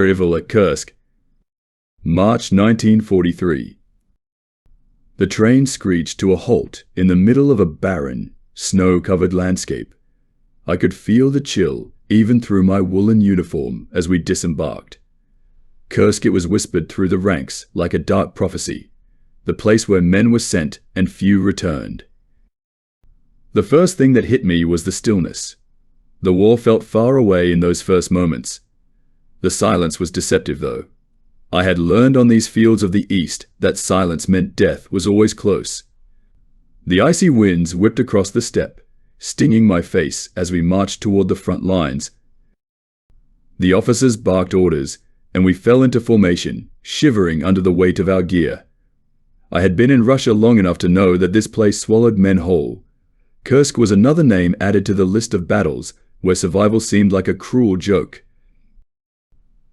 Arrival at Kursk. March 1943. The train screeched to a halt in the middle of a barren, snow-covered landscape. I could feel the chill even through my woolen uniform as we disembarked. Kursk, it was whispered through the ranks like a dark prophecy, the place where men were sent and few returned. The first thing that hit me was the stillness. The war felt far away in those first moments. The silence was deceptive, though. I had learned on these fields of the East that silence meant death was always close. The icy winds whipped across the steppe, stinging my face as we marched toward the front lines. The officers barked orders, and we fell into formation, shivering under the weight of our gear. I had been in Russia long enough to know that this place swallowed men whole. Kursk was another name added to the list of battles where survival seemed like a cruel joke.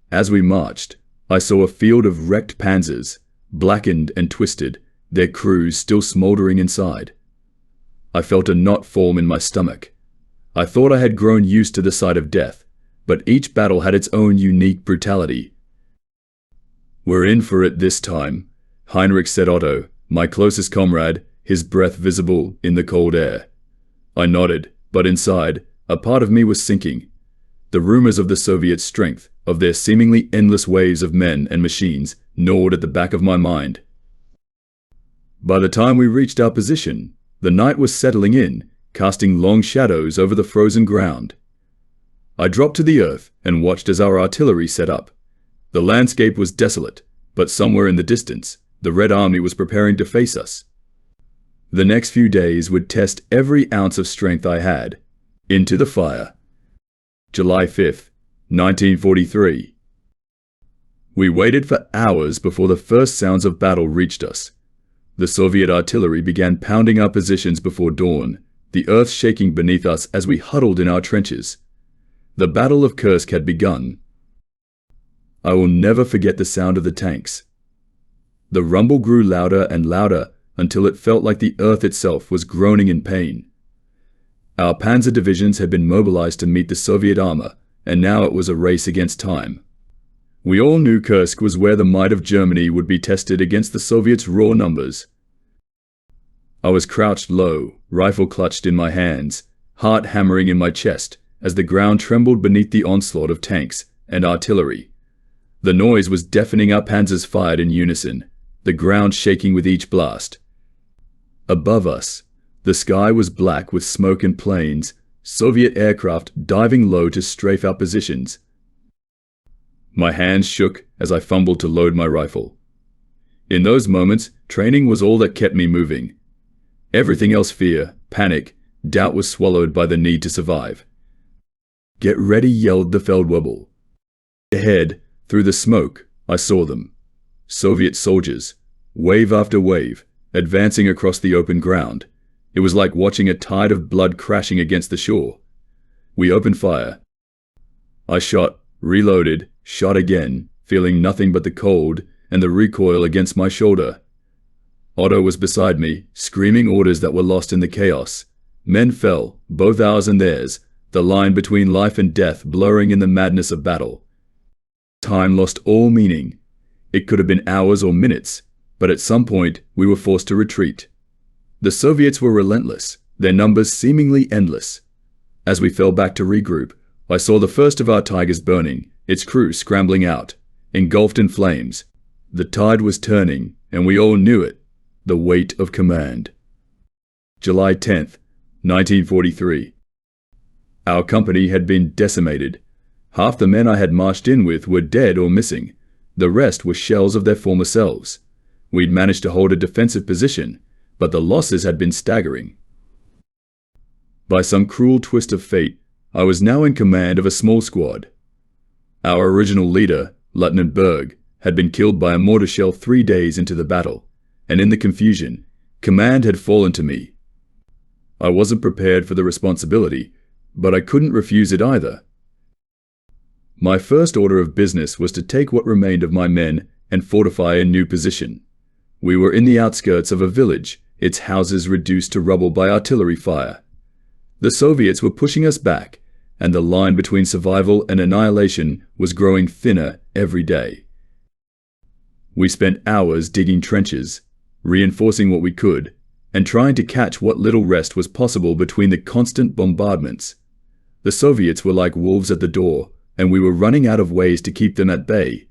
As we marched, I saw a field of wrecked panzers, blackened and twisted, their crews still smoldering inside. I felt a knot form in my stomach. I thought I had grown used to the sight of death, but each battle had its own unique brutality. "We're in for it this time," Heinrich said Otto, my closest comrade, his breath visible in the cold air. I nodded, but inside, a part of me was sinking. The rumors of the Soviet strength, of their seemingly endless waves of men and machines, gnawed at the back of my mind. By the time we reached our position, the night was settling in, casting long shadows over the frozen ground. I dropped to the earth and watched as our artillery set up. The landscape was desolate, but somewhere in the distance, the Red Army was preparing to face us. The next few days would test every ounce of strength I had. Into the fire. July 5th, 1943. We waited for hours before the first sounds of battle reached us. The Soviet artillery began pounding our positions before dawn, the earth shaking beneath us as we huddled in our trenches. The Battle of Kursk had begun. I will never forget the sound of the tanks. The rumble grew louder and louder until it felt like the earth itself was groaning in pain. Our panzer divisions had been mobilized to meet the Soviet armor, and now it was a race against time. We all knew Kursk was where the might of Germany would be tested against the Soviets' raw numbers. I was crouched low, rifle clutched in my hands, heart hammering in my chest, as the ground trembled beneath the onslaught of tanks and artillery. The noise was deafening. Our panzers fired in unison, the ground shaking with each blast. Above us, the sky was black with smoke and planes, Soviet aircraft diving low to strafe our positions. My hands shook as I fumbled to load my rifle. In those moments, training was all that kept me moving. Everything else, fear, panic, doubt, was swallowed by the need to survive. "Get ready," yelled the Feldwebel. Ahead, through the smoke, I saw them. Soviet soldiers, wave after wave, advancing across the open ground. It was like watching a tide of blood crashing against the shore. We opened fire. I shot, reloaded, shot again, feeling nothing but the cold and the recoil against my shoulder. Otto was beside me, screaming orders that were lost in the chaos. Men fell, both ours and theirs, the line between life and death blurring in the madness of battle. Time lost all meaning. It could have been hours or minutes, but at some point we were forced to retreat. The Soviets were relentless, their numbers seemingly endless. As we fell back to regroup, I saw the first of our Tigers burning, its crew scrambling out, engulfed in flames. The tide was turning, and we all knew it. The weight of command. July 10th, 1943. Our company had been decimated. Half the men I had marched in with were dead or missing. The rest were shells of their former selves. We'd managed to hold a defensive position, but the losses had been staggering. By some cruel twist of fate, I was now in command of a small squad. Our original leader, Lieutenant Berg, had been killed by a mortar shell 3 days into the battle, and in the confusion, command had fallen to me. I wasn't prepared for the responsibility, but I couldn't refuse it either. My first order of business was to take what remained of my men and fortify a new position. We were in the outskirts of a village, its houses reduced to rubble by artillery fire. The Soviets were pushing us back, and the line between survival and annihilation was growing thinner every day. We spent hours digging trenches, reinforcing what we could, and trying to catch what little rest was possible between the constant bombardments. The Soviets were like wolves at the door, and we were running out of ways to keep them at bay.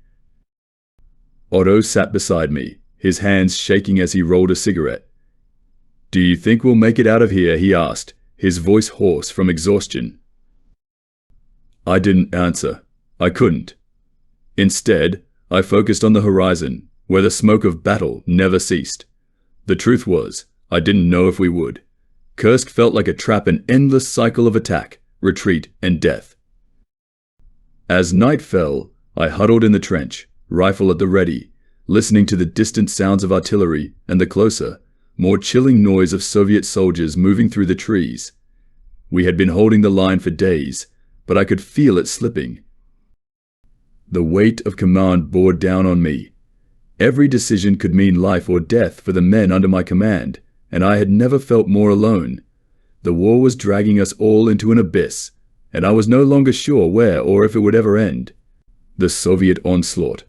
Otto sat beside me, his hands shaking as he rolled a cigarette. "Do you think we'll make it out of here?" he asked, his voice hoarse from exhaustion. I didn't answer. I couldn't. Instead, I focused on the horizon, where the smoke of battle never ceased. The truth was, I didn't know if we would. Kursk felt like a trap, an endless cycle of attack, retreat, and death. As night fell, I huddled in the trench, rifle at the ready, listening to the distant sounds of artillery and the closer, more chilling noise of Soviet soldiers moving through the trees. We had been holding the line for days, but I could feel it slipping. The weight of command bore down on me. Every decision could mean life or death for the men under my command, and I had never felt more alone. The war was dragging us all into an abyss, and I was no longer sure where or if it would ever end. The Soviet onslaught.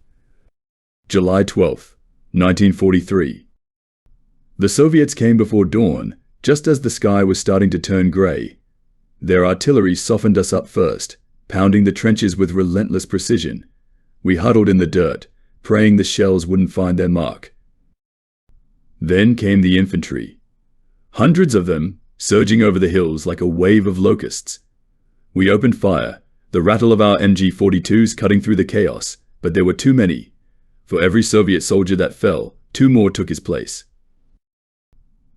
July 12, 1943. The Soviets came before dawn, just as the sky was starting to turn grey. Their artillery softened us up first, pounding the trenches with relentless precision. We huddled in the dirt, praying the shells wouldn't find their mark. Then came the infantry. Hundreds of them, surging over the hills like a wave of locusts. We opened fire, the rattle of our MG-42s cutting through the chaos, but there were too many. For every Soviet soldier that fell, 2 more took his place.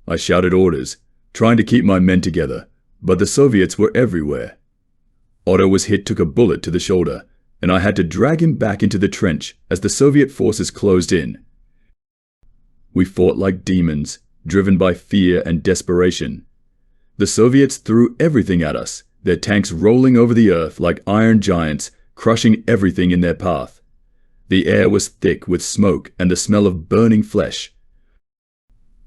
I shouted orders, trying to keep my men together, but the Soviets were everywhere. Otto was hit, took a bullet to the shoulder, and I had to drag him back into the trench as the Soviet forces closed in. We fought like demons, driven by fear and desperation. The Soviets threw everything at us, their tanks rolling over the earth like iron giants, crushing everything in their path. The air was thick with smoke and the smell of burning flesh.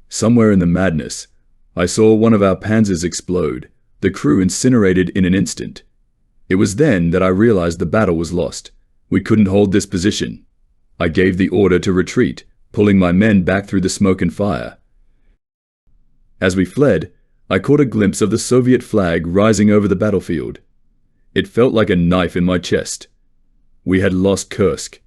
Somewhere in the madness, I saw one of our panzers explode, the crew incinerated in an instant. It was then that I realized the battle was lost. We couldn't hold this position. I gave the order to retreat, pulling my men back through the smoke and fire. As we fled, I caught a glimpse of the Soviet flag rising over the battlefield. It felt like a knife in my chest. We had lost Kursk,